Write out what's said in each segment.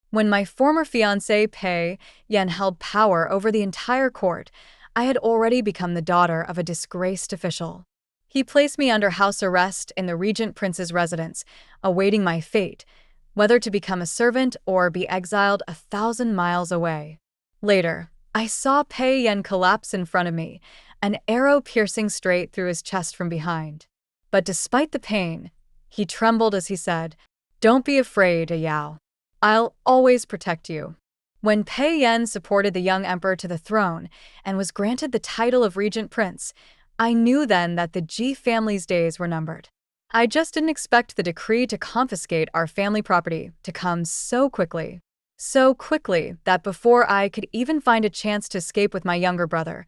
When my former fiancé Pei Yan held power over the entire court, I had already become the daughter of a disgraced official. He placed me under house arrest in the regent prince's residence, awaiting my fate, whether to become a servant or be exiled 1,000 miles away. Later, I saw Pei Yan collapse in front of me, an arrow piercing straight through his chest from behind. But despite the pain, he trembled as he said, "Don't be afraid, Yao. I'll always protect you." When Pei Yan supported the young emperor to the throne and was granted the title of regent prince, I knew then that the Ji family's days were numbered. I just didn't expect the decree to confiscate our family property to come so quickly. So quickly that before I could even find a chance to escape with my younger brother,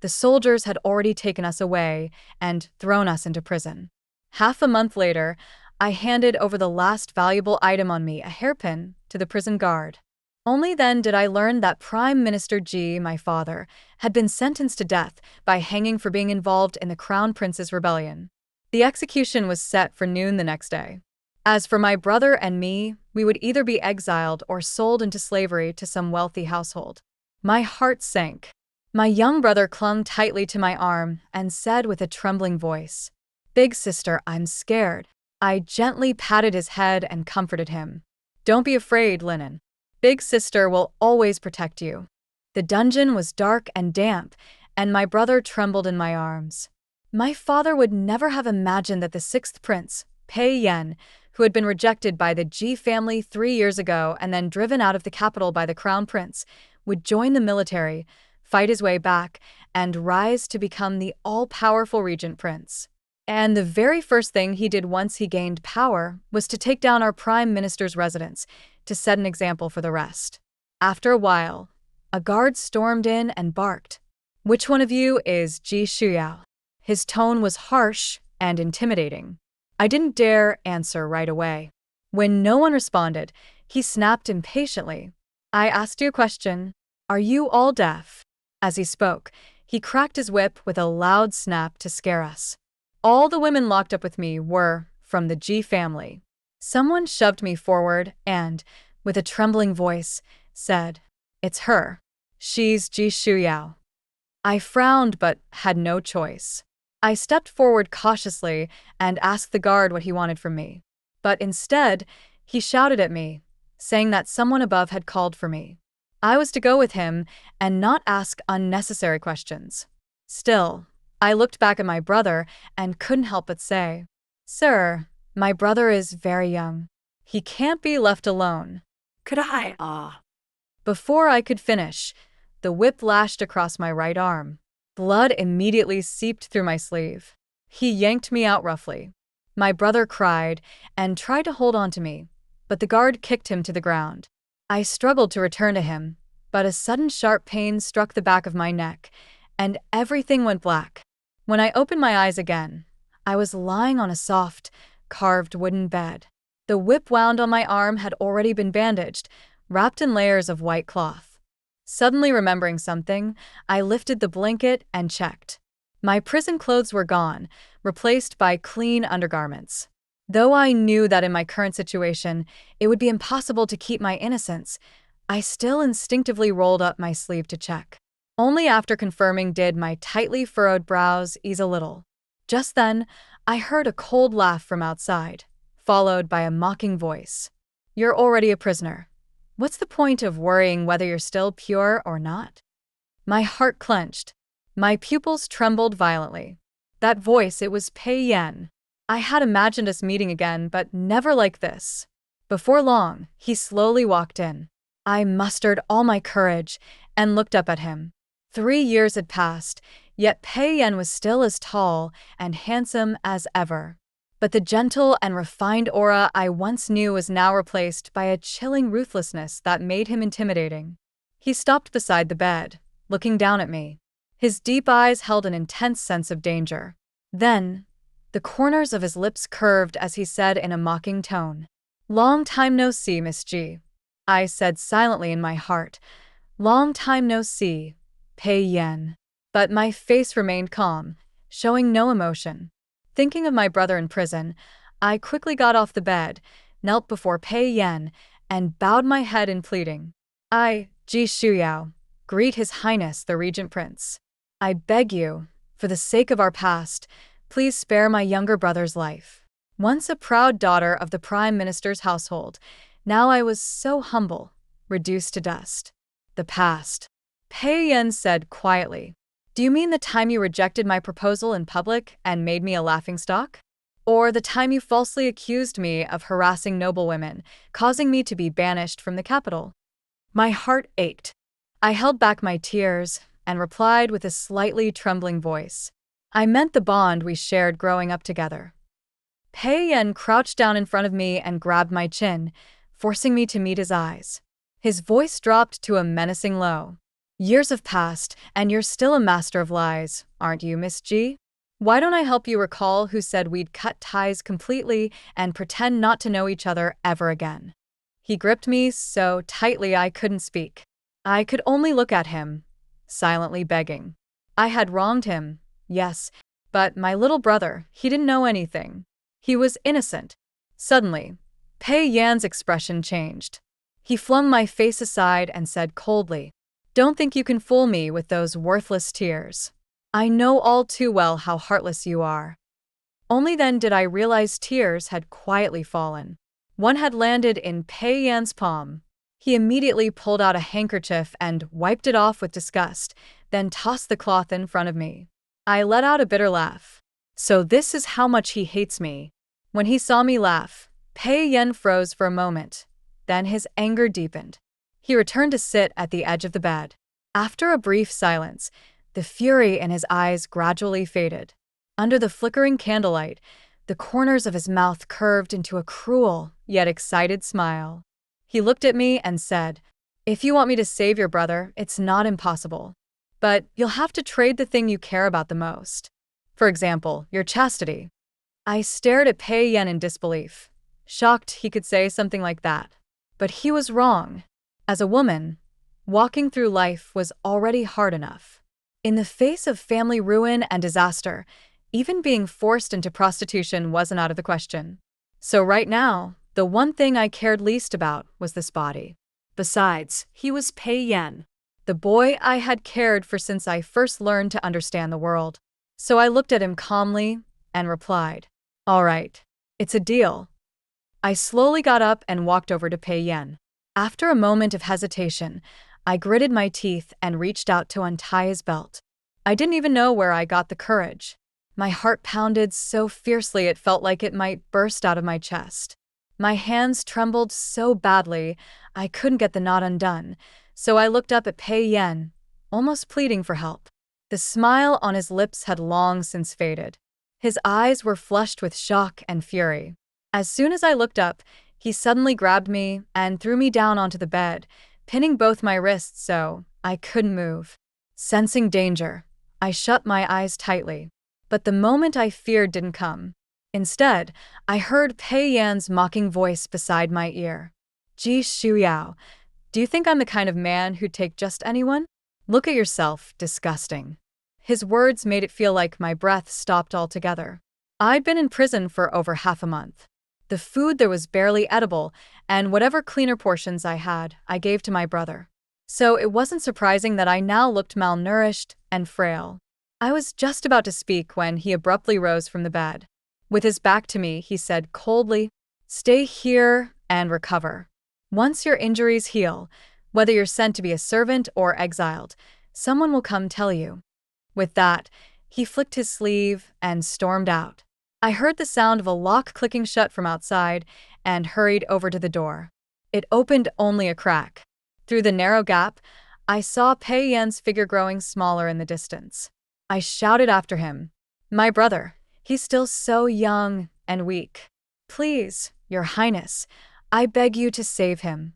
the soldiers had already taken us away and thrown us into prison. Half a month later, I handed over the last valuable item on me, a hairpin, to the prison guard. Only then did I learn that Prime Minister Ji, my father, had been sentenced to death by hanging for being involved in the Crown Prince's rebellion. The execution was set for noon the next day. As for my brother and me, we would either be exiled or sold into slavery to some wealthy household. My heart sank. My young brother clung tightly to my arm and said with a trembling voice, "Big sister, I'm scared." I gently patted his head and comforted him. "Don't be afraid, Linen. Big sister will always protect you." The dungeon was dark and damp, and my brother trembled in my arms. My father would never have imagined that the sixth prince, Pei Yan, who had been rejected by the Ji family 3 years ago and then driven out of the capital by the crown prince, would join the military, fight his way back, and rise to become the all-powerful regent prince. And the very first thing he did once he gained power was to take down our prime minister's residence, to set an example for the rest. After a while, a guard stormed in and barked, "Which one of you is Ji Shuyao?" His tone was harsh and intimidating. I didn't dare answer right away. When no one responded, he snapped impatiently, "I asked you a question. Are you all deaf?" As he spoke, he cracked his whip with a loud snap to scare us. All the women locked up with me were from the Ji family. Someone shoved me forward and, with a trembling voice, said, "It's her. She's Ji Shuyao." I frowned but had no choice. I stepped forward cautiously and asked the guard what he wanted from me. But instead, he shouted at me, saying that someone above had called for me. I was to go with him and not ask unnecessary questions. Still, I looked back at my brother and couldn't help but say, "Sir, my brother is very young. He can't be left alone." Could I? Before I could finish, the whip lashed across my right arm. Blood immediately seeped through my sleeve. He yanked me out roughly. My brother cried and tried to hold on to me, but the guard kicked him to the ground. I struggled to return to him, but a sudden sharp pain struck the back of my neck, and everything went black. When I opened my eyes again, I was lying on a soft, carved wooden bed. The whip wound on my arm had already been bandaged, wrapped in layers of white cloth. Suddenly remembering something, I lifted the blanket and checked. My prison clothes were gone, replaced by clean undergarments. Though I knew that in my current situation, it would be impossible to keep my innocence, I still instinctively rolled up my sleeve to check. Only after confirming did my tightly furrowed brows ease a little. Just then, I heard a cold laugh from outside, followed by a mocking voice. "You're already a prisoner. What's the point of worrying whether you're still pure or not?" My heart clenched. My pupils trembled violently. That voice, it was Pei Yan. I had imagined us meeting again, but never like this. Before long, he slowly walked in. I mustered all my courage and looked up at him. 3 years had passed, yet Pei Yan was still as tall and handsome as ever. But the gentle and refined aura I once knew was now replaced by a chilling ruthlessness that made him intimidating. He stopped beside the bed, looking down at me. His deep eyes held an intense sense of danger. Then, the corners of his lips curved as he said in a mocking tone, "Long time no see, Miss Ji." I said silently in my heart, "Long time no see, Pei Yan." But my face remained calm, showing no emotion. Thinking of my brother in prison, I quickly got off the bed, knelt before Pei Yan, and bowed my head in pleading. I, Ji Shuyao, greet His Highness the Regent Prince. I beg you, for the sake of our past, please spare my younger brother's life. Once a proud daughter of the Prime Minister's household, now I was so humble, reduced to dust. The past. Pei Yan said quietly. Do you mean the time you rejected my proposal in public and made me a laughingstock? Or the time you falsely accused me of harassing noblewomen, causing me to be banished from the capital? My heart ached. I held back my tears and replied with a slightly trembling voice. I meant the bond we shared growing up together. Pei Yan crouched down in front of me and grabbed my chin, forcing me to meet his eyes. His voice dropped to a menacing low. Years have passed, and you're still a master of lies, aren't you, Miss G? Why don't I help you recall who said we'd cut ties completely and pretend not to know each other ever again? He gripped me so tightly I couldn't speak. I could only look at him, silently begging. I had wronged him, yes, but my little brother, he didn't know anything. He was innocent. Suddenly, Pei Yan's expression changed. He flung my face aside and said coldly, Don't think you can fool me with those worthless tears. I know all too well how heartless you are. Only then did I realize tears had quietly fallen. One had landed in Pei Yan's palm. He immediately pulled out a handkerchief and wiped it off with disgust, then tossed the cloth in front of me. I let out a bitter laugh. So this is how much he hates me. When he saw me laugh, Pei Yan froze for a moment. Then his anger deepened. He returned to sit at the edge of the bed. After a brief silence, the fury in his eyes gradually faded. Under the flickering candlelight, the corners of his mouth curved into a cruel, yet excited smile. He looked at me and said, If you want me to save your brother, it's not impossible. But you'll have to trade the thing you care about the most. For example, your chastity. I stared at Pei Yan in disbelief, shocked he could say something like that. But he was wrong. As a woman, walking through life was already hard enough. In the face of family ruin and disaster, even being forced into prostitution wasn't out of the question. So right now, the one thing I cared least about was this body. Besides, he was Pei Yan, the boy I had cared for since I first learned to understand the world. So I looked at him calmly and replied, All right, it's a deal. I slowly got up and walked over to Pei Yan. After a moment of hesitation, I gritted my teeth and reached out to untie his belt. I didn't even know where I got the courage. My heart pounded so fiercely it felt like it might burst out of my chest. My hands trembled so badly I couldn't get the knot undone, so I looked up at Pei Yan, almost pleading for help. The smile on his lips had long since faded. His eyes were flushed with shock and fury. As soon as I looked up, he suddenly grabbed me and threw me down onto the bed, pinning both my wrists so I couldn't move. Sensing danger, I shut my eyes tightly. But the moment I feared didn't come. Instead, I heard Pei Yan's mocking voice beside my ear. Ji Shuyao, do you think I'm the kind of man who'd take just anyone? Look at yourself, disgusting. His words made it feel like my breath stopped altogether. I'd been in prison for over half a month. The food there was barely edible, and whatever cleaner portions I had, I gave to my brother. So it wasn't surprising that I now looked malnourished and frail. I was just about to speak when he abruptly rose from the bed. With his back to me, he said coldly, Stay here and recover. Once your injuries heal, whether you're sent to be a servant or exiled, someone will come tell you. With that, he flicked his sleeve and stormed out. I heard the sound of a lock clicking shut from outside and hurried over to the door. It opened only a crack. Through the narrow gap, I saw Pei Yan's figure growing smaller in the distance. I shouted after him, My brother, he's still so young and weak. Please, Your Highness, I beg you to save him.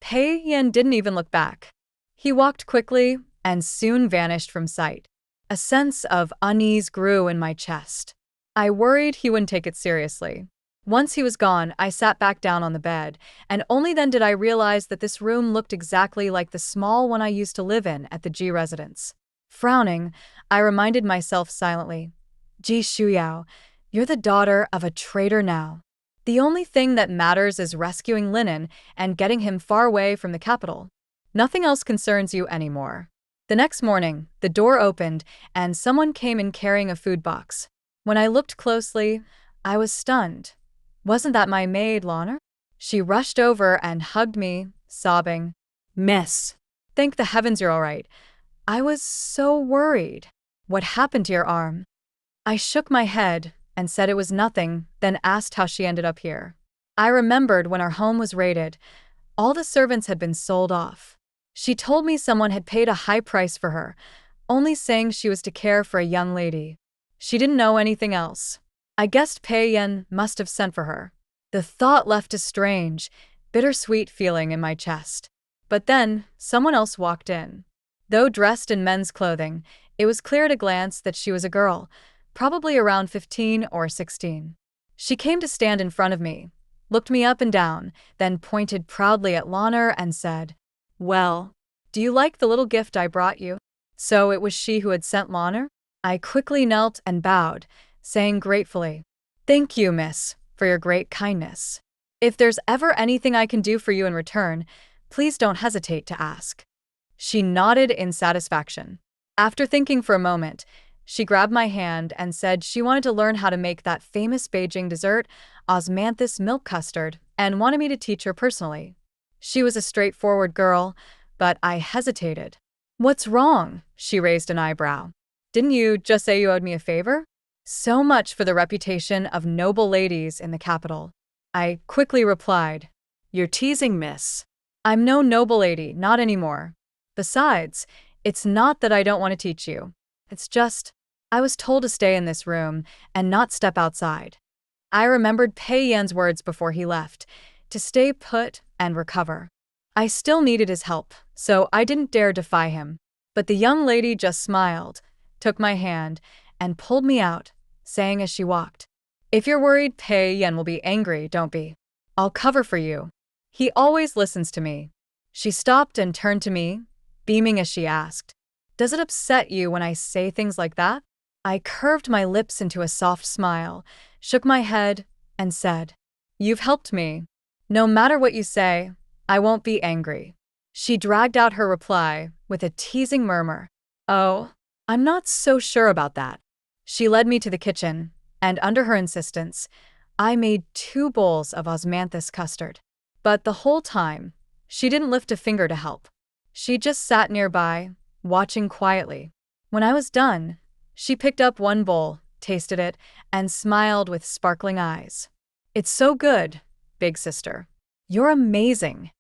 Pei Yan didn't even look back. He walked quickly and soon vanished from sight. A sense of unease grew in my chest. I worried he wouldn't take it seriously. Once he was gone, I sat back down on the bed, and only then did I realize that this room looked exactly like the small one I used to live in at the Ji residence. Frowning, I reminded myself silently, Ji Shuyao, you're the daughter of a traitor now. The only thing that matters is rescuing Linen and getting him far away from the capital. Nothing else concerns you anymore. The next morning, the door opened and someone came in carrying a food box. When I looked closely, I was stunned. Wasn't that my maid, Lana? She rushed over and hugged me, sobbing, "Miss, thank the heavens you're all right. I was so worried. What happened to your arm?" I shook my head and said it was nothing, then asked how she ended up here. I remembered when our home was raided, all the servants had been sold off. She told me someone had paid a high price for her, only saying she was to care for a young lady. She didn't know anything else. I guessed Pei Yan must have sent for her. The thought left a strange, bittersweet feeling in my chest. But then, someone else walked in. Though dressed in men's clothing, it was clear at a glance that she was a girl, probably around 15 or 16. She came to stand in front of me, looked me up and down, then pointed proudly at Lana and said, "Well, do you like the little gift I brought you?" So it was she who had sent Lana? I quickly knelt and bowed, saying gratefully, "Thank you, miss, for your great kindness. If there's ever anything I can do for you in return, please don't hesitate to ask." She nodded in satisfaction. After thinking for a moment, she grabbed my hand and said she wanted to learn how to make that famous Beijing dessert, osmanthus milk custard, and wanted me to teach her personally. She was a straightforward girl, but I hesitated. "What's wrong?" She raised an eyebrow. "Didn't you just say you owed me a favor?" So much for the reputation of noble ladies in the capital. I quickly replied, "You're teasing, miss. I'm no noble lady, not anymore. Besides, it's not that I don't want to teach you. It's just, I was told to stay in this room and not step outside." I remembered Pei Yan's words before he left, to stay put and recover. I still needed his help, so I didn't dare defy him. But the young lady just smiled, took my hand, and pulled me out, saying as she walked, "If you're worried Pei Yan will be angry, don't be. I'll cover for you. He always listens to me." She stopped and turned to me, beaming as she asked, "Does it upset you when I say things like that?" I curved my lips into a soft smile, shook my head, and said, "You've helped me. No matter what you say, I won't be angry." She dragged out her reply with a teasing murmur, "Oh, I'm not so sure about that." She led me to the kitchen, and under her insistence, I made 2 bowls of osmanthus custard. But the whole time, she didn't lift a finger to help. She just sat nearby, watching quietly. When I was done, she picked up 1 bowl, tasted it, and smiled with sparkling eyes. "It's so good, big sister. You're amazing."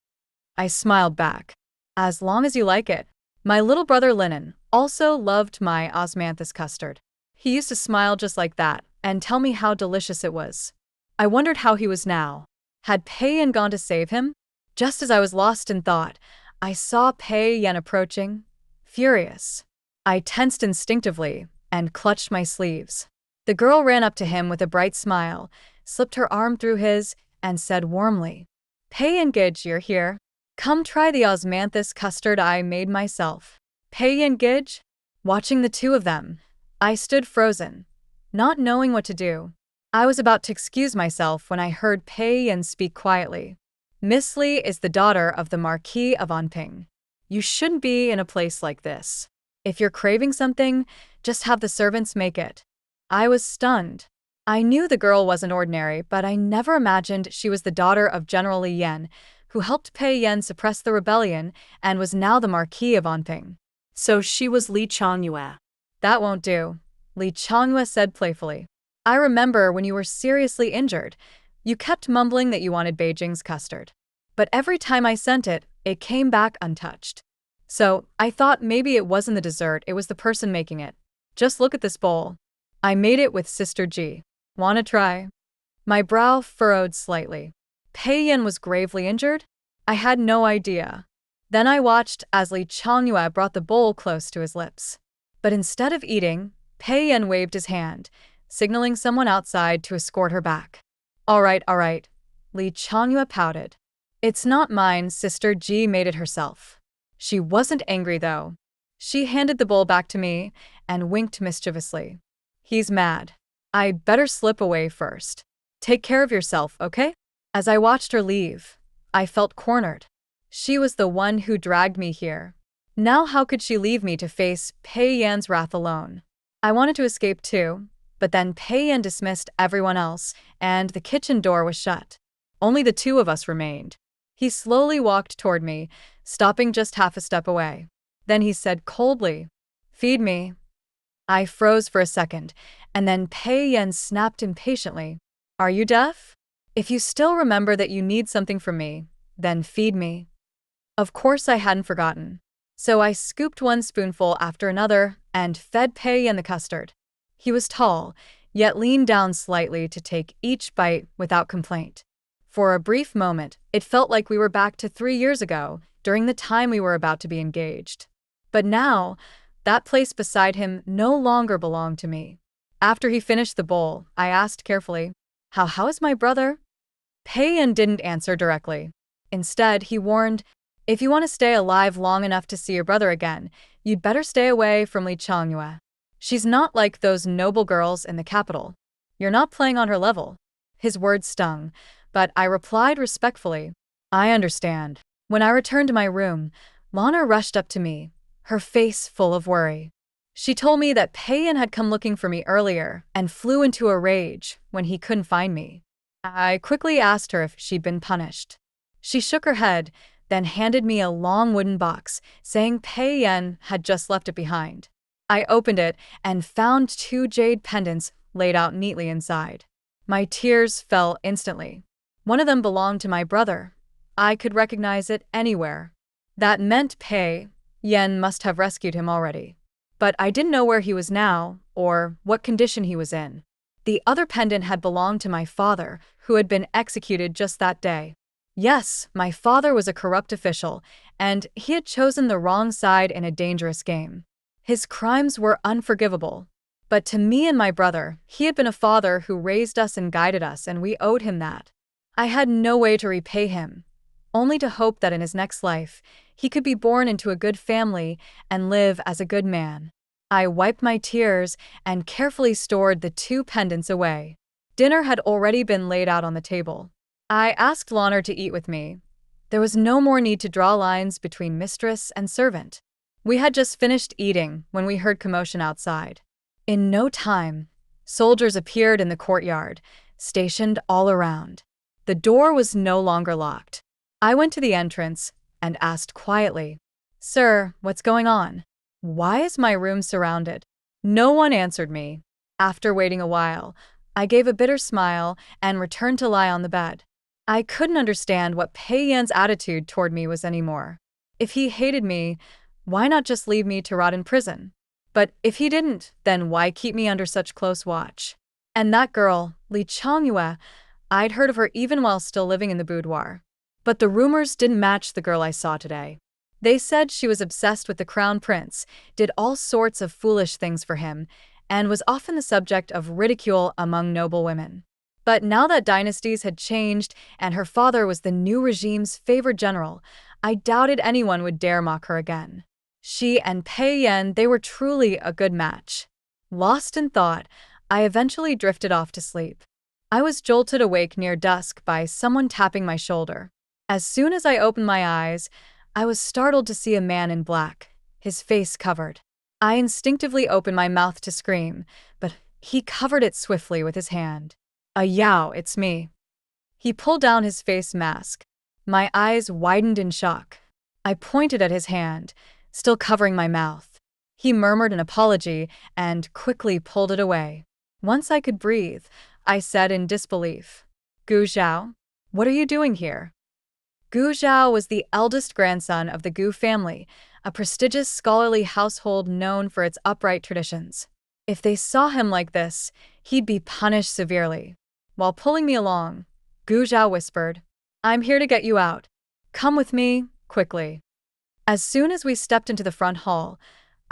I smiled back. "As long as you like it." My little brother Linen also loved my osmanthus custard. He used to smile just like that and tell me how delicious it was. I wondered how he was now. Had Pei Yan gone to save him? Just as I was lost in thought, I saw Pei Yan approaching, furious. I tensed instinctively and clutched my sleeves. The girl ran up to him with a bright smile, slipped her arm through his, and said warmly, "Pei Yan Gidge, you're here. Come try the osmanthus custard I made myself." Pei Yan Gidge? Watching the 2 of them, I stood frozen, not knowing what to do. I was about to excuse myself when I heard Pei Yan speak quietly. "Miss Li is the daughter of the Marquis of Anping. You shouldn't be in a place like this. If you're craving something, just have the servants make it." I was stunned. I knew the girl wasn't ordinary, but I never imagined she was the daughter of General Li Yan, who helped Pei Yan suppress the rebellion and was now the Marquis of Anping. So she was Li Changyue. "That won't do," Li Changyue said playfully. "I remember when you were seriously injured, you kept mumbling that you wanted Beijing's custard. But every time I sent it, it came back untouched. So I thought maybe it wasn't the dessert, it was the person making it. Just look at this bowl. I made it with Sister G. Wanna try?" My brow furrowed slightly. Pei Yan was gravely injured? I had no idea. Then I watched as Li Changyue brought the bowl close to his lips. But instead of eating, Pei Yan waved his hand, signaling someone outside to escort her back. All right, Li Changyue pouted. "It's not mine, Sister G made it herself." She wasn't angry though. She handed the bowl back to me and winked mischievously. "He's mad. I better slip away first." Take care of yourself, okay? As I watched her leave, I felt cornered. She was the one who dragged me here. Now how could she leave me to face Pei Yan's wrath alone? I wanted to escape too, but then Pei Yan dismissed everyone else, and the kitchen door was shut. Only the two of us remained. He slowly walked toward me, stopping just half a step away. Then he said coldly, "Feed me." I froze for a second, and then Pei Yan snapped impatiently, "Are you deaf? If you still remember that you need something from me, then feed me." Of course I hadn't forgotten. So I scooped one spoonful after another and fed Pei Yan the custard. He was tall, yet leaned down slightly to take each bite without complaint. For a brief moment, it felt like we were back to 3 years ago, during the time we were about to be engaged. But now, that place beside him no longer belonged to me. After he finished the bowl, I asked carefully, How is my brother?" Pei Yan didn't answer directly. Instead, he warned, "If you want to stay alive long enough to see your brother again, you'd better stay away from Changyue. She's not like those noble girls in the capital. You're not playing on her level." His words stung, but I replied respectfully, "I understand." When I returned to my room, Lana rushed up to me, her face full of worry. She told me that Pei Yan had come looking for me earlier and flew into a rage when he couldn't find me. I quickly asked her if she'd been punished. She shook her head, then handed me a long wooden box, saying Pei Yan had just left it behind. I opened it and found 2 jade pendants laid out neatly inside. My tears fell instantly. One of them belonged to my brother. I could recognize it anywhere. That meant Pei Yan must have rescued him already. But I didn't know where he was now, or what condition he was in. The other pendant had belonged to my father, who had been executed just that day. Yes, my father was a corrupt official, and he had chosen the wrong side in a dangerous game. His crimes were unforgivable. But to me and my brother, he had been a father who raised us and guided us, and we owed him that. I had no way to repay him, only to hope that in his next life, he could be born into a good family and live as a good man. I wiped my tears and carefully stored the 2 pendants away. Dinner had already been laid out on the table. I asked Lana to eat with me. There was no more need to draw lines between mistress and servant. We had just finished eating when we heard commotion outside. In no time, soldiers appeared in the courtyard, stationed all around. The door was no longer locked. I went to the entrance and asked quietly, "Sir, what's going on? Why is my room surrounded?" No one answered me. After waiting a while, I gave a bitter smile and returned to lie on the bed. I couldn't understand what Pei Yan's attitude toward me was anymore. If he hated me, why not just leave me to rot in prison? But if he didn't, then why keep me under such close watch? And that girl, Changyue, I'd heard of her even while still living in the boudoir. But the rumors didn't match the girl I saw today. They said she was obsessed with the crown prince, did all sorts of foolish things for him, and was often the subject of ridicule among noble women. But now that dynasties had changed and her father was the new regime's favored general, I doubted anyone would dare mock her again. She and Pei Yan, they were truly a good match. Lost in thought, I eventually drifted off to sleep. I was jolted awake near dusk by someone tapping my shoulder. As soon as I opened my eyes, I was startled to see a man in black, his face covered. I instinctively opened my mouth to scream, but he covered it swiftly with his hand. Yao, it's me." He pulled down his face mask. My eyes widened in shock. I pointed at his hand, still covering my mouth. He murmured an apology and quickly pulled it away. Once I could breathe, I said in disbelief, "Gu Zhao, what are you doing here?" Gu Zhao was the eldest grandson of the Gu family, a prestigious scholarly household known for its upright traditions. If they saw him like this, he'd be punished severely. While pulling me along, Gu Zhao whispered, "I'm here to get you out. Come with me, quickly." As soon as we stepped into the front hall,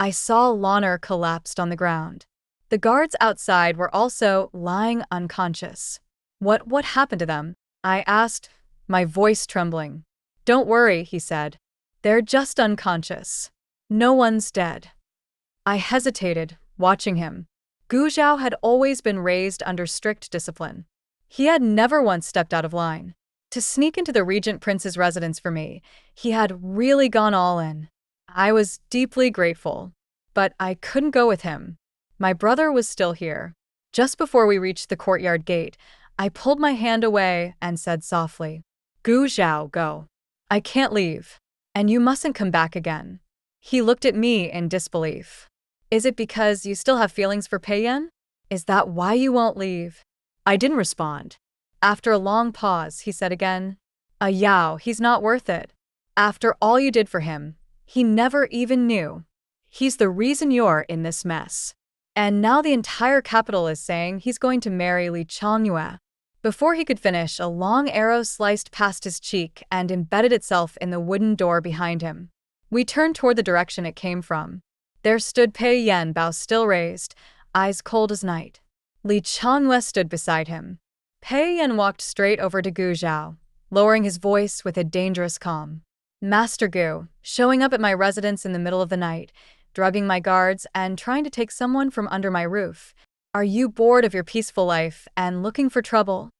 I saw Lana collapsed on the ground. The guards outside were also lying unconscious. What happened to them?" I asked, my voice trembling. "Don't worry," he said. "They're just unconscious. No one's dead." I hesitated, watching him. Gu Zhao had always been raised under strict discipline. He had never once stepped out of line. To sneak into the regent prince's residence for me, he had really gone all in. I was deeply grateful. But I couldn't go with him. My brother was still here. Just before we reached the courtyard gate, I pulled my hand away and said softly, "Gu Zhao, go. I can't leave. And you mustn't come back again." He looked at me in disbelief. "Is it because you still have feelings for Pei Yan? Is that why you won't leave?" I didn't respond. After a long pause, he said again, Yao, he's not worth it. After all you did for him, he never even knew. He's the reason you're in this mess. And now the entire capital is saying he's going to marry Li Changyue." Before he could finish, a long arrow sliced past his cheek and embedded itself in the wooden door behind him. We turned toward the direction it came from. There stood Pei Yan, bow still raised, eyes cold as night. Li Changyue stood beside him. Pei Yan walked straight over to Gu Zhao, lowering his voice with a dangerous calm. "Master Gu, showing up at my residence in the middle of the night, drugging my guards, and trying to take someone from under my roof. Are you bored of your peaceful life and looking for trouble?"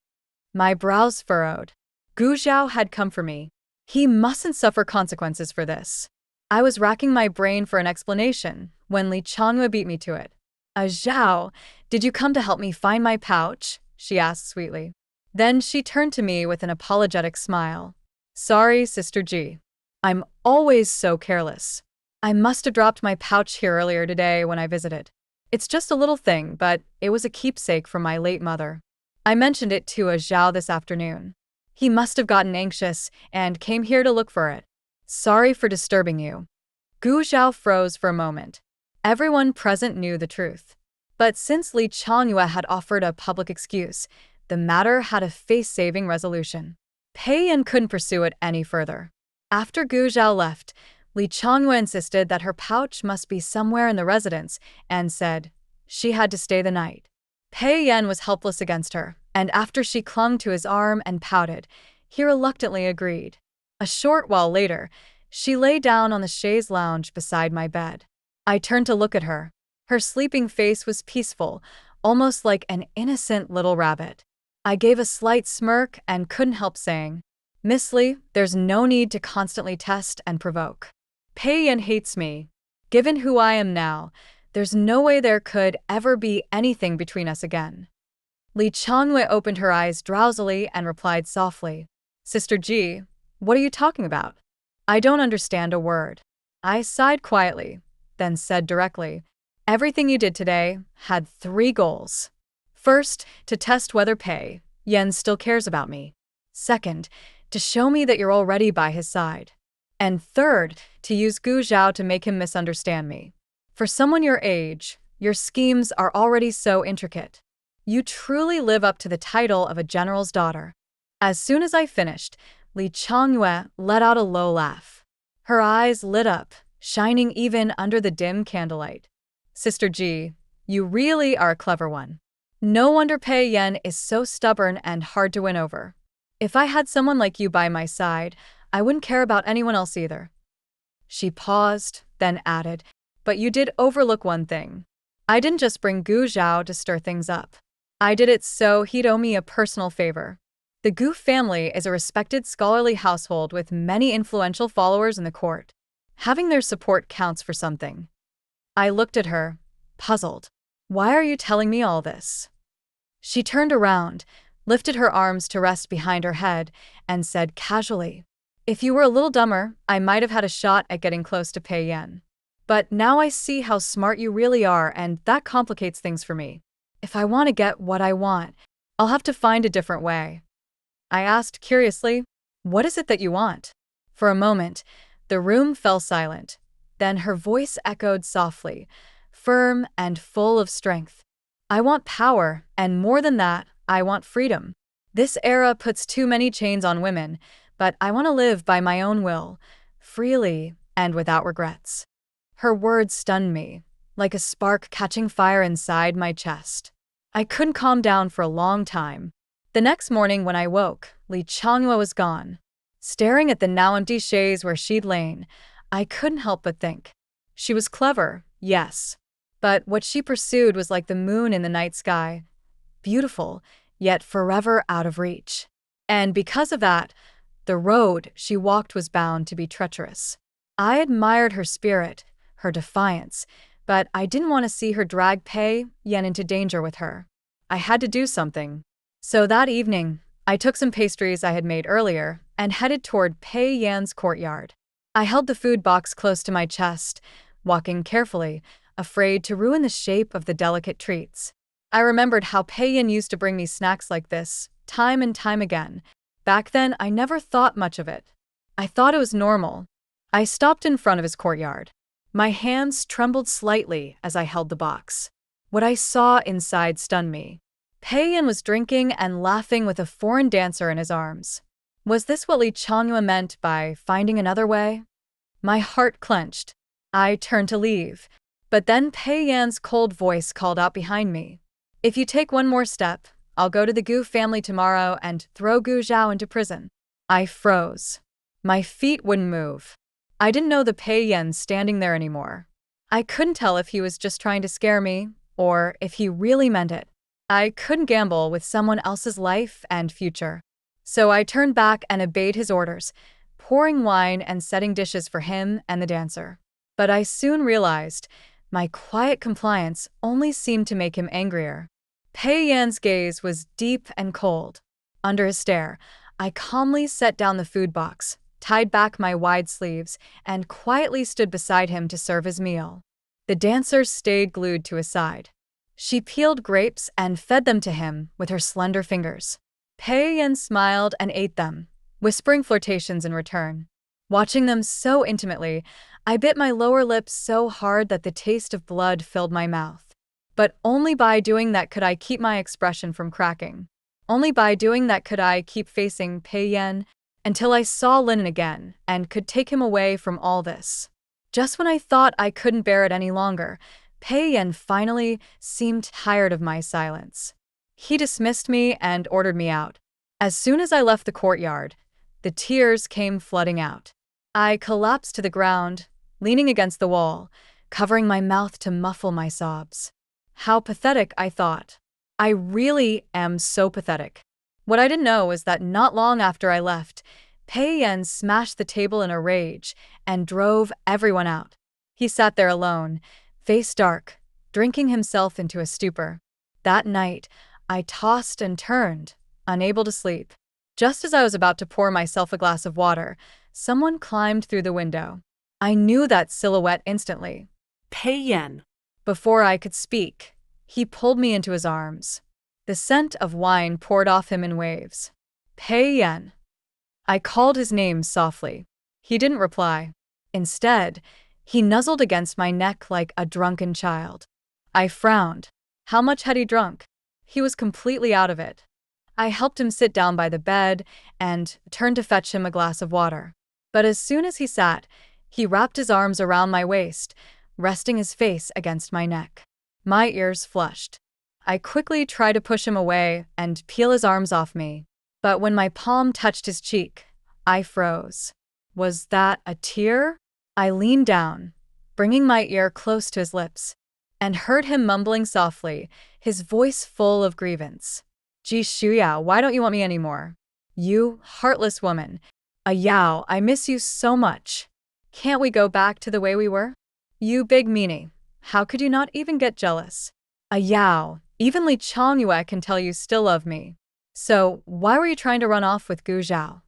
My brows furrowed. Gu Zhao had come for me. He mustn't suffer consequences for this. I was racking my brain for an explanation when Li Changyue beat me to it. Zhao, did you come to help me find my pouch?" she asked sweetly. Then she turned to me with an apologetic smile. "Sorry, Sister Ji. I'm always so careless. I must have dropped my pouch here earlier today when I visited. It's just a little thing, but it was a keepsake from my late mother. I mentioned it to Zhao this afternoon. He must have gotten anxious and came here to look for it. Sorry for disturbing you." Gu Zhao froze for a moment. Everyone present knew the truth. But since Li Changyue had offered a public excuse, the matter had a face-saving resolution. Pei Yan couldn't pursue it any further. After Gu Zhao left, Li Changyue insisted that her pouch must be somewhere in the residence and said she had to stay the night. Pei Yan was helpless against her, and after she clung to his arm and pouted, he reluctantly agreed. A short while later, she lay down on the chaise lounge beside my bed. I turned to look at her. Her sleeping face was peaceful, almost like an innocent little rabbit. I gave a slight smirk and couldn't help saying, "Miss Li, there's no need to constantly test and provoke. Pei Yan hates me. Given who I am now, there's no way there could ever be anything between us again." Li Changyue opened her eyes drowsily and replied softly, "Sister Ji, what are you talking about? I don't understand a word." I sighed quietly, then said directly, "Everything you did today had 3 goals. First, to test whether Pei Yan still cares about me. Second, to show me that you're already by his side. And third, to use Gu Zhao to make him misunderstand me. For someone your age, your schemes are already so intricate. You truly live up to the title of a general's daughter." As soon as I finished, Li Changyue let out a low laugh. Her eyes lit up, shining even under the dim candlelight. "Sister Ji, you really are a clever one. No wonder Pei Yan is so stubborn and hard to win over. If I had someone like you by my side, I wouldn't care about anyone else either." She paused, then added, "But you did overlook one thing. I didn't just bring Gu Zhao to stir things up. I did it so he'd owe me a personal favor. The Gu family is a respected scholarly household with many influential followers in the court. Having their support counts for something." I looked at her, puzzled. "Why are you telling me all this?" She turned around, lifted her arms to rest behind her head, and said casually, "If you were a little dumber, I might have had a shot at getting close to Pei Yan. But now I see how smart you really are, and that complicates things for me. If I want to get what I want, I'll have to find a different way." I asked curiously, "What is it that you want?" For a moment, the room fell silent. Then her voice echoed softly, firm and full of strength. "I want power, and more than that, I want freedom. This era puts too many chains on women, but I want to live by my own will, freely and without regrets." Her words stunned me, like a spark catching fire inside my chest. I couldn't calm down for a long time. The next morning when I woke, Li Changyue was gone. Staring at the now empty chaise where she'd lain, I couldn't help but think. She was clever, yes. But what she pursued was like the moon in the night sky. Beautiful, yet forever out of reach. And because of that, the road she walked was bound to be treacherous. I admired her spirit, her defiance, but I didn't want to see her drag Pei Yan into danger with her. I had to do something. So that evening, I took some pastries I had made earlier and headed toward Pei Yan's courtyard. I held the food box close to my chest, walking carefully, afraid to ruin the shape of the delicate treats. I remembered how Pei Yan used to bring me snacks like this, time and time again. Back then, I never thought much of it. I thought it was normal. I stopped in front of his courtyard. My hands trembled slightly as I held the box. What I saw inside stunned me. Pei Yan was drinking and laughing with a foreign dancer in his arms. Was this what Li Changyue meant by finding another way? My heart clenched. I turned to leave, but then Pei Yan's cold voice called out behind me. If you take one more step, I'll go to the Gu family tomorrow and throw Gu Zhao into prison. I froze. My feet wouldn't move. I didn't know the Pei Yan standing there anymore. I couldn't tell if he was just trying to scare me, or if he really meant it. I couldn't gamble with someone else's life and future. So I turned back and obeyed his orders, pouring wine and setting dishes for him and the dancer. But I soon realized my quiet compliance only seemed to make him angrier. Pei Yan's gaze was deep and cold. Under his stare, I calmly set down the food box, tied back my wide sleeves, and quietly stood beside him to serve his meal. The dancer stayed glued to his side. She peeled grapes and fed them to him with her slender fingers. Pei Yan smiled and ate them, whispering flirtations in return. Watching them so intimately, I bit my lower lip so hard that the taste of blood filled my mouth. But only by doing that could I keep my expression from cracking. Only by doing that could I keep facing Pei Yan until I saw Lin again and could take him away from all this. Just when I thought I couldn't bear it any longer, Pei Yan finally seemed tired of my silence. He dismissed me and ordered me out. As soon as I left the courtyard, the tears came flooding out. I collapsed to the ground, leaning against the wall, covering my mouth to muffle my sobs. How pathetic, I thought. I really am so pathetic. What I didn't know was that not long after I left, Pei Yan smashed the table in a rage and drove everyone out. He sat there alone, face dark, drinking himself into a stupor. That night, I tossed and turned, unable to sleep. Just as I was about to pour myself a glass of water, someone climbed through the window. I knew that silhouette instantly. Pei Yan. Before I could speak, he pulled me into his arms. The scent of wine poured off him in waves. Pei Yan. I called his name softly. He didn't reply. Instead, he nuzzled against my neck like a drunken child. I frowned. How much had he drunk? He was completely out of it. I helped him sit down by the bed and turned to fetch him a glass of water. But as soon as he sat, he wrapped his arms around my waist, resting his face against my neck. My ears flushed. I quickly tried to push him away and peel his arms off me. But when my palm touched his cheek, I froze. Was that a tear? I leaned down, bringing my ear close to his lips, and heard him mumbling softly, his voice full of grievance. Ji Shuyao, why don't you want me anymore? You, heartless woman. Yao, I miss you so much. Can't we go back to the way we were? You big meanie. How could you not even get jealous? Yao, even Li Changyue can tell you still love me. So, why were you trying to run off with Gu Zhao?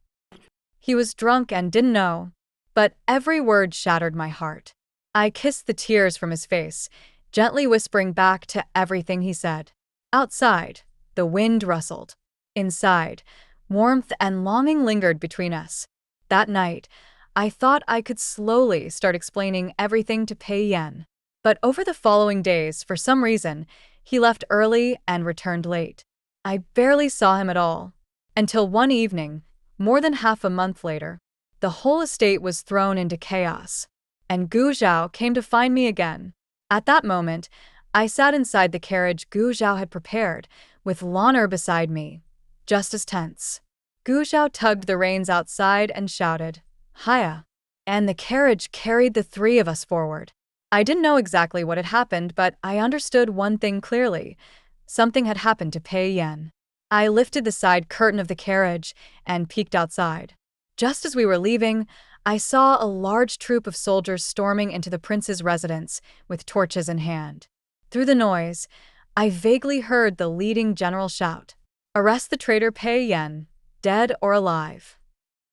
He was drunk and didn't know, but every word shattered my heart. I kissed the tears from his face, gently whispering back to everything he said. Outside, the wind rustled. Inside, warmth and longing lingered between us. That night, I thought I could slowly start explaining everything to Pei Yan. But over the following days, for some reason, he left early and returned late. I barely saw him at all. Until one evening, more than half a month later, the whole estate was thrown into chaos, and Gu Zhao came to find me again. At that moment, I sat inside the carriage Gu Zhao had prepared, with Lan'er beside me, just as tense. Gu Zhao tugged the reins outside and shouted, "Hiya!" And the carriage carried the three of us forward. I didn't know exactly what had happened, but I understood one thing clearly. Something had happened to Pei Yan. I lifted the side curtain of the carriage and peeked outside. Just as we were leaving, I saw a large troop of soldiers storming into the prince's residence with torches in hand. Through the noise, I vaguely heard the leading general shout, "Arrest the traitor Pei Yan, dead or alive."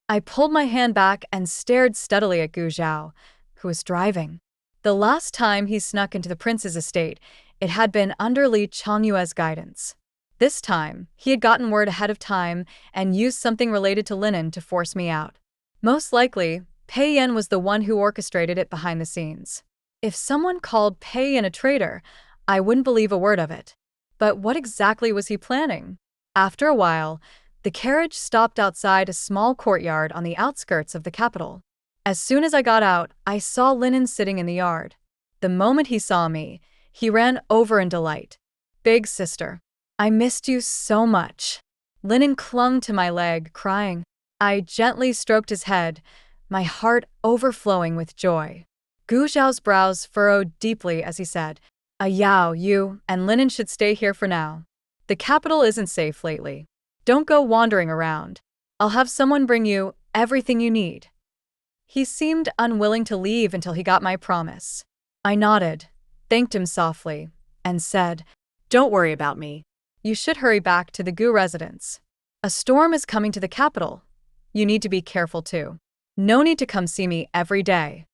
I pulled my hand back and stared steadily at Gu Zhao, who was driving. The last time he snuck into the prince's estate, it had been under Li Changyue's guidance. This time, he had gotten word ahead of time and used something related to linen to force me out. Most likely, Pei Yan was the one who orchestrated it behind the scenes. If someone called Pei Yan a traitor, I wouldn't believe a word of it. But what exactly was he planning? After a while, the carriage stopped outside a small courtyard on the outskirts of the capital. As soon as I got out, I saw Linen sitting in the yard. The moment he saw me, he ran over in delight. "Big sister, I missed you so much." Linen clung to my leg, crying. I gently stroked his head, my heart overflowing with joy. Gu Zhao's brows furrowed deeply as he said, "Yao, you and Linen should stay here for now. The capital isn't safe lately. Don't go wandering around. I'll have someone bring you everything you need." He seemed unwilling to leave until he got my promise. I nodded, thanked him softly, and said, Don't worry about me. "You should hurry back to the Gu residence. A storm is coming to the capital. You need to be careful too. No need to come see me every day."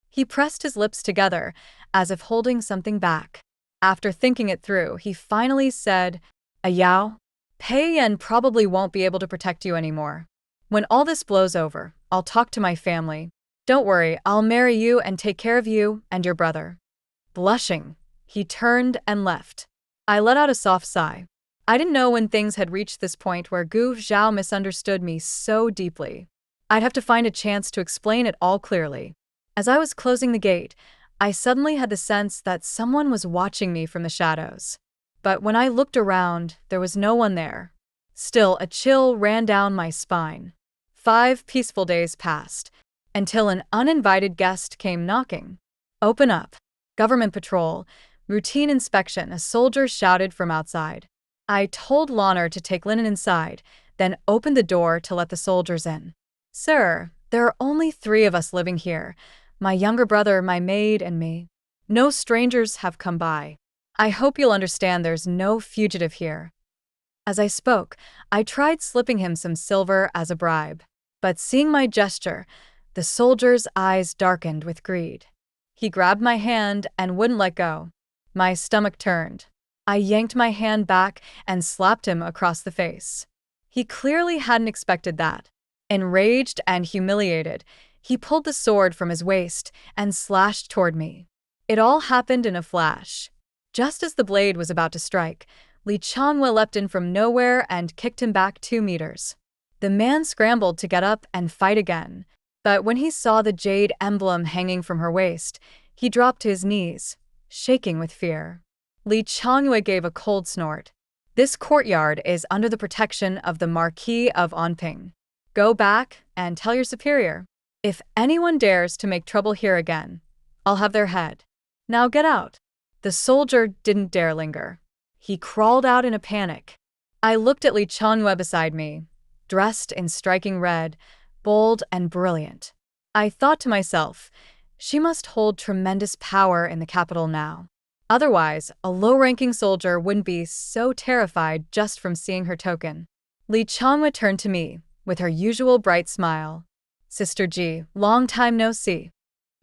He pressed his lips together, as if holding something back. After thinking it through, he finally said, "Yao, Pei Yan probably won't be able to protect you anymore. When all this blows over, I'll talk to my family. Don't worry, I'll marry you and take care of you and your brother." Blushing, he turned and left. I let out a soft sigh. I didn't know when things had reached this point where Gu Zhao misunderstood me so deeply. I'd have to find a chance to explain it all clearly. As I was closing the gate, I suddenly had the sense that someone was watching me from the shadows. But when I looked around, there was no one there. Still, a chill ran down my spine. 5 peaceful days passed, until an uninvited guest came knocking. "Open up. Government patrol. Routine inspection," a soldier shouted from outside. I told Lonner to take Linen inside, then opened the door to let the soldiers in. "Sir, there are only 3 of us living here. My younger brother, my maid, and me. No strangers have come by. I hope you'll understand there's no fugitive here." As I spoke, I tried slipping him some silver as a bribe. But seeing my gesture, the soldier's eyes darkened with greed. He grabbed my hand and wouldn't let go. My stomach turned. I yanked my hand back and slapped him across the face. He clearly hadn't expected that. Enraged and humiliated, he pulled the sword from his waist and slashed toward me. It all happened in a flash. Just as the blade was about to strike, Li Changyue leapt in from nowhere and kicked him back 2 meters. The man scrambled to get up and fight again, but when he saw the jade emblem hanging from her waist, he dropped to his knees, shaking with fear. Li Changyue gave a cold snort. "This courtyard is under the protection of the Marquis of Anping. Go back and tell your superior. If anyone dares to make trouble here again, I'll have their head. Now get out." The soldier didn't dare linger. He crawled out in a panic. I looked at Li Changyue beside me, dressed in striking red, bold and brilliant. I thought to myself, she must hold tremendous power in the capital now. Otherwise, a low-ranking soldier wouldn't be so terrified just from seeing her token. Li Changyue turned to me, with her usual bright smile. "Sister Ji, long time no see."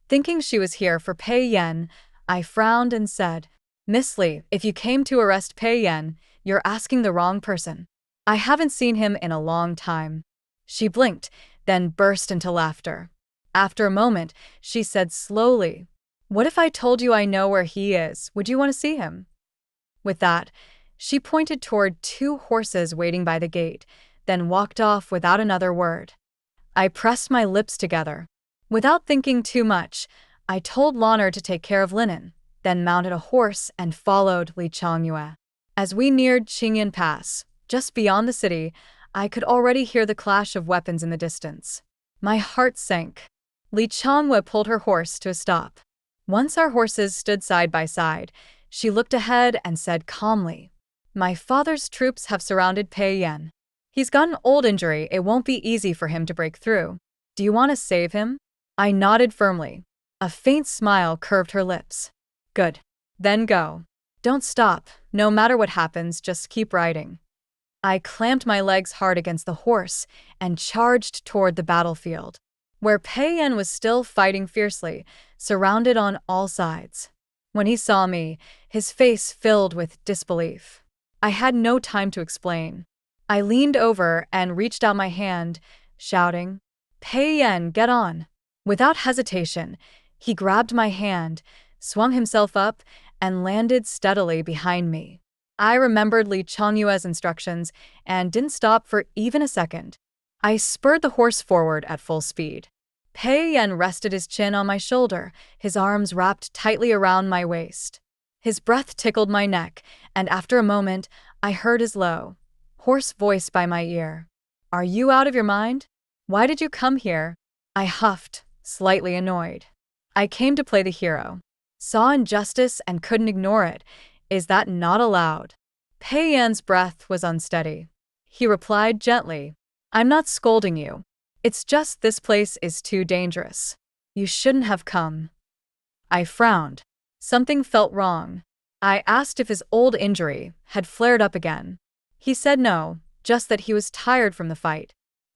Thinking she was here for Pei Yan, I frowned and said, "Miss Li, if you came to arrest Pei Yan, you're asking the wrong person. I haven't seen him in a long time." She blinked, then burst into laughter. After a moment, she said slowly, "What if I told you I know where he is? Would you want to see him?" With that, she pointed toward 2 horses waiting by the gate, then walked off without another word. I pressed my lips together. Without thinking too much, I told Lonner to take care of Linen, then mounted a horse and followed Li Changyue. As we neared Qingyan Pass, just beyond the city, I could already hear the clash of weapons in the distance. My heart sank. Li Changyue pulled her horse to a stop. Once our horses stood side by side, she looked ahead and said calmly, My father's troops have surrounded Pei Yan. He's got an old injury, it won't be easy for him to break through. Do you want to save him? I nodded firmly. A faint smile curved her lips. Good. Then go. Don't stop, no matter what happens, just keep riding. I clamped my legs hard against the horse and charged toward the battlefield, where Pei Yan was still fighting fiercely, surrounded on all sides. When he saw me, his face filled with disbelief. I had no time to explain. I leaned over and reached out my hand, shouting, Pei Yan, get on. Without hesitation, he grabbed my hand, swung himself up, and landed steadily behind me. I remembered Li Changyue's instructions and didn't stop for even a second. I spurred the horse forward at full speed. Pei Yan rested his chin on my shoulder, his arms wrapped tightly around my waist. His breath tickled my neck, and after a moment, I heard his low, hoarse voice by my ear. Are you out of your mind? Why did you come here? I huffed, slightly annoyed. I came to play the hero. Saw injustice and couldn't ignore it. Is that not allowed? Pei Yan's breath was unsteady. He replied gently, I'm not scolding you. It's just this place is too dangerous. You shouldn't have come. I frowned. Something felt wrong. I asked if his old injury had flared up again. He said no, just that he was tired from the fight.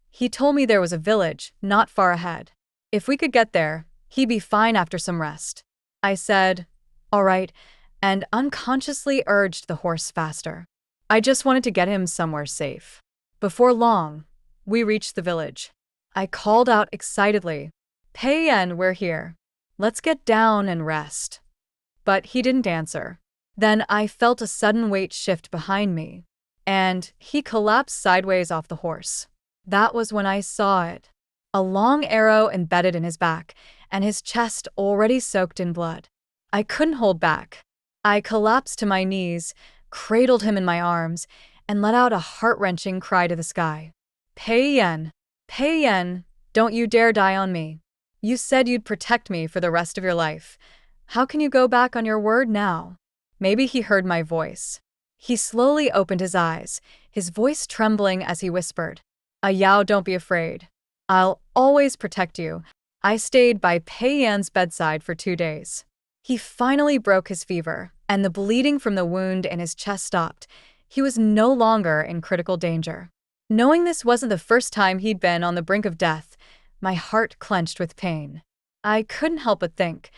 He told me there was a village not far ahead. If we could get there, he'd be fine after some rest. I said, all right, and unconsciously urged the horse faster. I just wanted to get him somewhere safe. Before long, we reached the village. I called out excitedly, Pei Yan, we're here. Let's get down and rest. But he didn't answer. Then I felt a sudden weight shift behind me, and he collapsed sideways off the horse. That was when I saw it. A long arrow embedded in his back, and his chest already soaked in blood. I couldn't hold back. I collapsed to my knees, cradled him in my arms, and let out a heart-wrenching cry to the sky. Pei Yan, don't you dare die on me. You said you'd protect me for the rest of your life. How can you go back on your word now? Maybe he heard my voice. He slowly opened his eyes, his voice trembling as he whispered, Yao, don't be afraid. I'll always protect you. I stayed by Pei Yan's bedside for 2 days. He finally broke his fever, and the bleeding from the wound in his chest stopped. He was no longer in critical danger. Knowing this wasn't the first time he'd been on the brink of death, my heart clenched with pain. I couldn't help but think,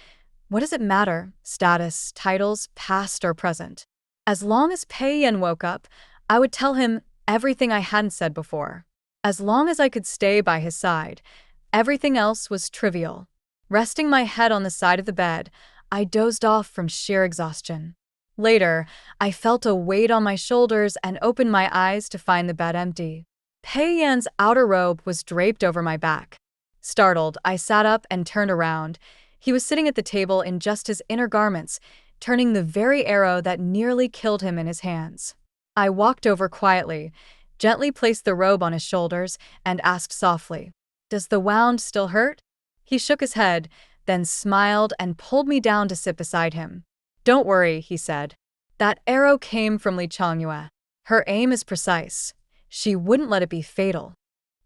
what does it matter, status, titles, past or present? As long as Pei Yan woke up, I would tell him everything I hadn't said before. As long as I could stay by his side, everything else was trivial. Resting my head on the side of the bed, I dozed off from sheer exhaustion. Later, I felt a weight on my shoulders and opened my eyes to find the bed empty. Pei Yan's outer robe was draped over my back. Startled, I sat up and turned around. He was sitting at the table in just his inner garments, turning the very arrow that nearly killed him in his hands. I walked over quietly, gently placed the robe on his shoulders, and asked softly, Does the wound still hurt? He shook his head, then smiled and pulled me down to sit beside him. Don't worry, he said. That arrow came from Li Changyue. Her aim is precise. She wouldn't let it be fatal.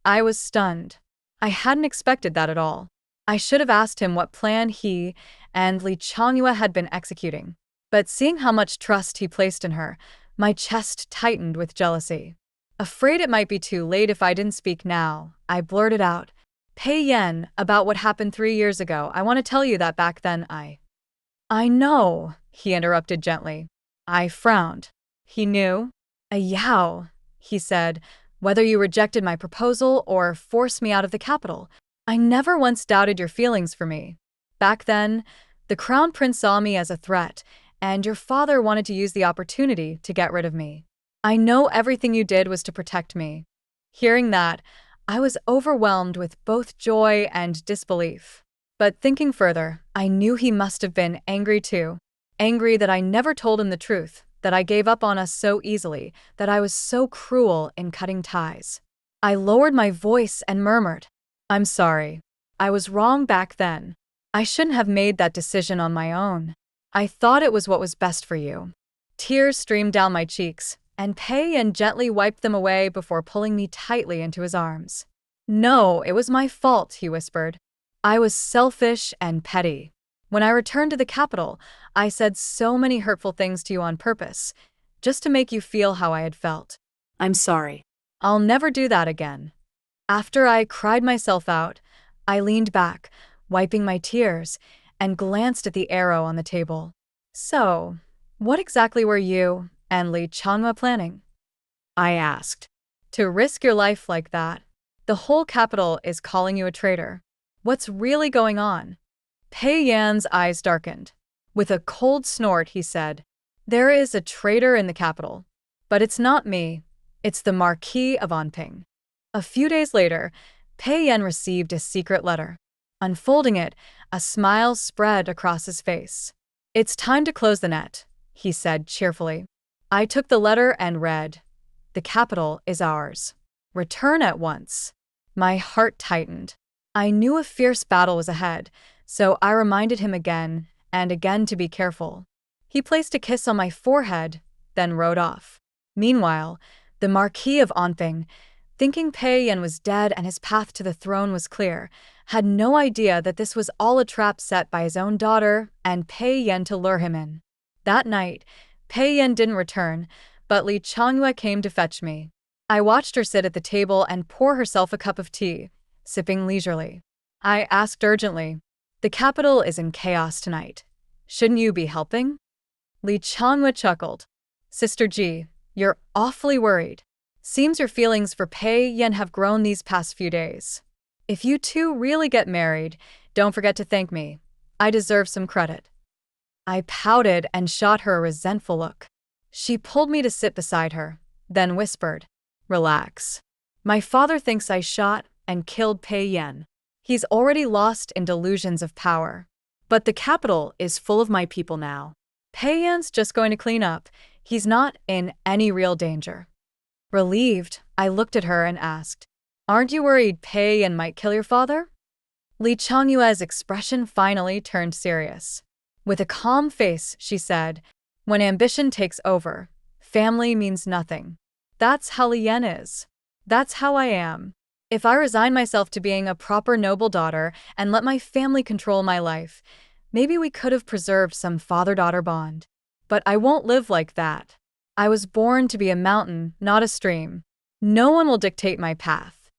I was stunned. I hadn't expected that at all. I should have asked him what plan he and Li Changyue had been executing. But seeing how much trust he placed in her, my chest tightened with jealousy. Afraid it might be too late if I didn't speak now, I blurted out, Pei Yan, about what happened 3 years ago. I want to tell you that back then I know, he interrupted gently. I frowned. He knew? Yao, he said, whether you rejected my proposal or forced me out of the capital, I never once doubted your feelings for me. Back then, the crown prince saw me as a threat, and your father wanted to use the opportunity to get rid of me. I know everything you did was to protect me. Hearing that, I was overwhelmed with both joy and disbelief. But thinking further, I knew he must have been angry too. Angry that I never told him the truth, that I gave up on us so easily, that I was so cruel in cutting ties. I lowered my voice and murmured, I'm sorry. I was wrong back then. I shouldn't have made that decision on my own. I thought it was what was best for you. Tears streamed down my cheeks, and Pei Yan gently wiped them away before pulling me tightly into his arms. No, it was my fault, he whispered. I was selfish and petty. When I returned to the capital, I said so many hurtful things to you on purpose, just to make you feel how I had felt. I'm sorry. I'll never do that again. After I cried myself out, I leaned back, wiping my tears, and glanced at the arrow on the table. So, what exactly were you and Li Changyue planning? I asked. To risk your life like that? The whole capital is calling you a traitor. What's really going on? Pei Yan's eyes darkened. With a cold snort, he said, there is a traitor in the capital. But it's not me. It's the Marquis of Anping. A few days later, Pei Yan received a secret letter. Unfolding it, a smile spread across his face. It's time to close the net, he said cheerfully. I took the letter and read, the capital is ours. Return at once. My heart tightened. I knew a fierce battle was ahead, so I reminded him again and again to be careful. He placed a kiss on my forehead, then rode off. Meanwhile, the Marquis of Anping, thinking Pei Yan was dead and his path to the throne was clear, had no idea that this was all a trap set by his own daughter and Pei Yan to lure him in. That night, Pei Yan didn't return, but Li Changyue came to fetch me. I watched her sit at the table and pour herself a cup of tea, sipping leisurely. I asked urgently, the capital is in chaos tonight. Shouldn't you be helping? Li Changyue chuckled. Sister Ji, you're awfully worried. Seems your feelings for Pei Yan have grown these past few days. If you two really get married, don't forget to thank me. I deserve some credit. I pouted and shot her a resentful look. She pulled me to sit beside her, then whispered, relax. My father thinks I shot and killed Pei Yan. He's already lost in delusions of power. But the capital is full of my people now. Pei Yan's just going to clean up. He's not in any real danger. Relieved, I looked at her and asked, aren't you worried Pei Yan might kill your father? Li Changyue's expression finally turned serious. With a calm face, she said, when ambition takes over, family means nothing. That's how Li Yan is. That's how I am. If I resign myself to being a proper noble daughter and let my family control my life, maybe we could have preserved some father-daughter bond. But I won't live like that. I was born to be a mountain, not a stream. No one will dictate my path.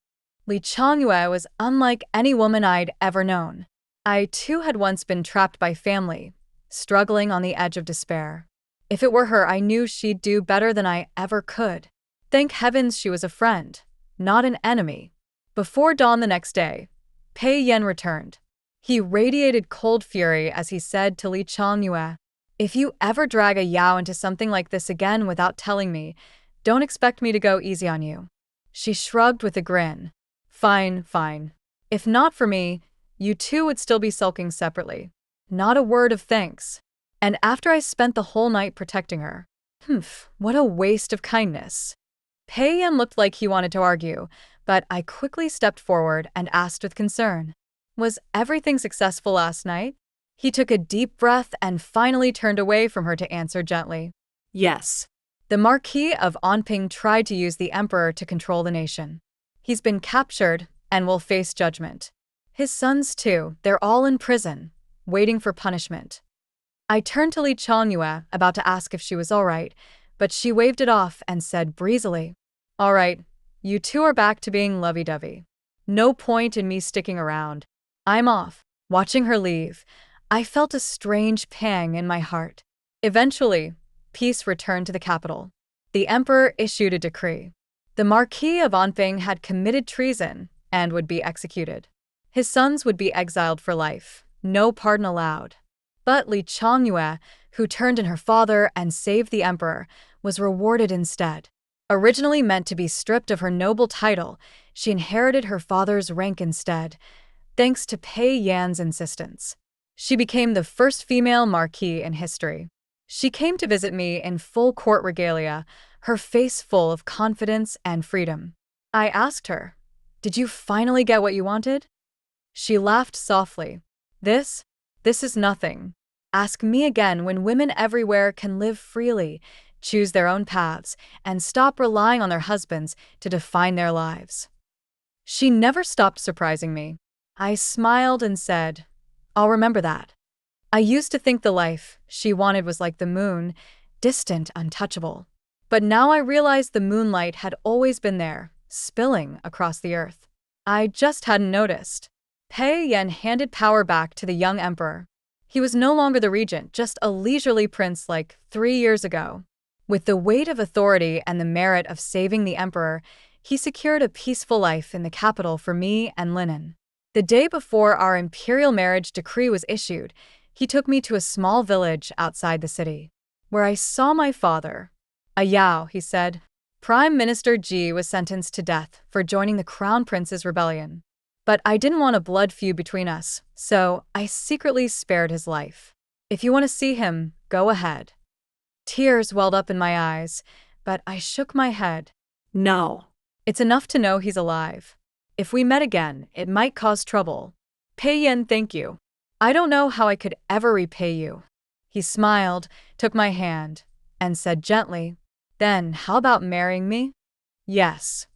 Li Changyue was unlike any woman I'd ever known. I too had once been trapped by family, struggling on the edge of despair. If it were her, I knew she'd do better than I ever could. Thank heavens she was a friend, not an enemy. Before dawn the next day, Pei Yan returned. He radiated cold fury as he said to Li Changyue, if you ever drag a Yao into something like this again without telling me, don't expect me to go easy on you. She shrugged with a grin. Fine, fine. If not for me, you two would still be sulking separately. Not a word of thanks. And after I spent the whole night protecting her. What a waste of kindness. Pei Yan looked like he wanted to argue, but I quickly stepped forward and asked with concern, was everything successful last night? He took a deep breath and finally turned away from her to answer gently. Yes. The Marquis of Anping tried to use the emperor to control the nation. He's been captured and will face judgment. His sons too, they're all in prison, waiting for punishment. I turned to Li Changyue, about to ask if she was all right, but she waved it off and said breezily, all right, you two are back to being lovey-dovey. No point in me sticking around. I'm off. Watching her leave, I felt a strange pang in my heart. Eventually, peace returned to the capital. The emperor issued a decree. The Marquis of Anping had committed treason and would be executed. His sons would be exiled for life, no pardon allowed. But Li Changyue, who turned in her father and saved the emperor, was rewarded instead. Originally meant to be stripped of her noble title, she inherited her father's rank instead, thanks to Pei Yan's insistence. She became the first female marquis in history. She came to visit me in full court regalia, her face full of confidence and freedom. I asked her, did you finally get what you wanted? She laughed softly. This is nothing. Ask me again when women everywhere can live freely, choose their own paths, and stop relying on their husbands to define their lives. She never stopped surprising me. I smiled and said, "I'll remember that." I used to think the life she wanted was like the moon, distant, untouchable. But now I realized the moonlight had always been there, spilling across the earth. I just hadn't noticed. Pei Yan handed power back to the young emperor. He was no longer the regent, just a leisurely prince like 3 years ago. With the weight of authority and the merit of saving the emperor, he secured a peaceful life in the capital for me and Linen. The day before our imperial marriage decree was issued, he took me to a small village outside the city, where I saw my father. "Ayao," he said. "Prime Minister Ji was sentenced to death for joining the Crown Prince's rebellion. But I didn't want a blood feud between us, so I secretly spared his life. If you want to see him, go ahead." Tears welled up in my eyes, but I shook my head. No. It's enough to know he's alive. If we met again, it might cause trouble. Pei Yan, thank you. I don't know how I could ever repay you. He smiled, took my hand, and said gently, "Then how about marrying me?" Yes.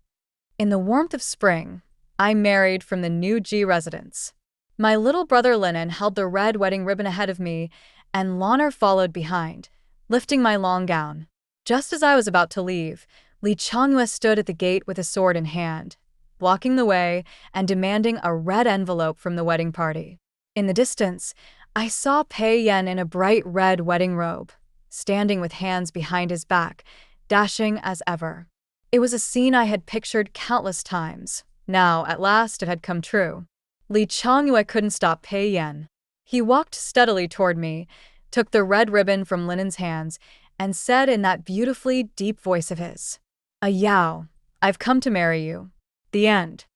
In the warmth of spring, I married from the new G residence. My little brother Linen held the red wedding ribbon ahead of me, and Lonar followed behind, lifting my long gown. Just as I was about to leave, Changyue stood at the gate with a sword in hand, blocking the way and demanding a red envelope from the wedding party. In the distance, I saw Pei Yan in a bright red wedding robe, standing with hands behind his back, dashing as ever. It was a scene I had pictured countless times. Now, at last, it had come true. Changyue couldn't stop Pei Yan. He walked steadily toward me, took the red ribbon from Linen's hands, and said in that beautifully deep voice of his, "Ayao, I've come to marry you." The end.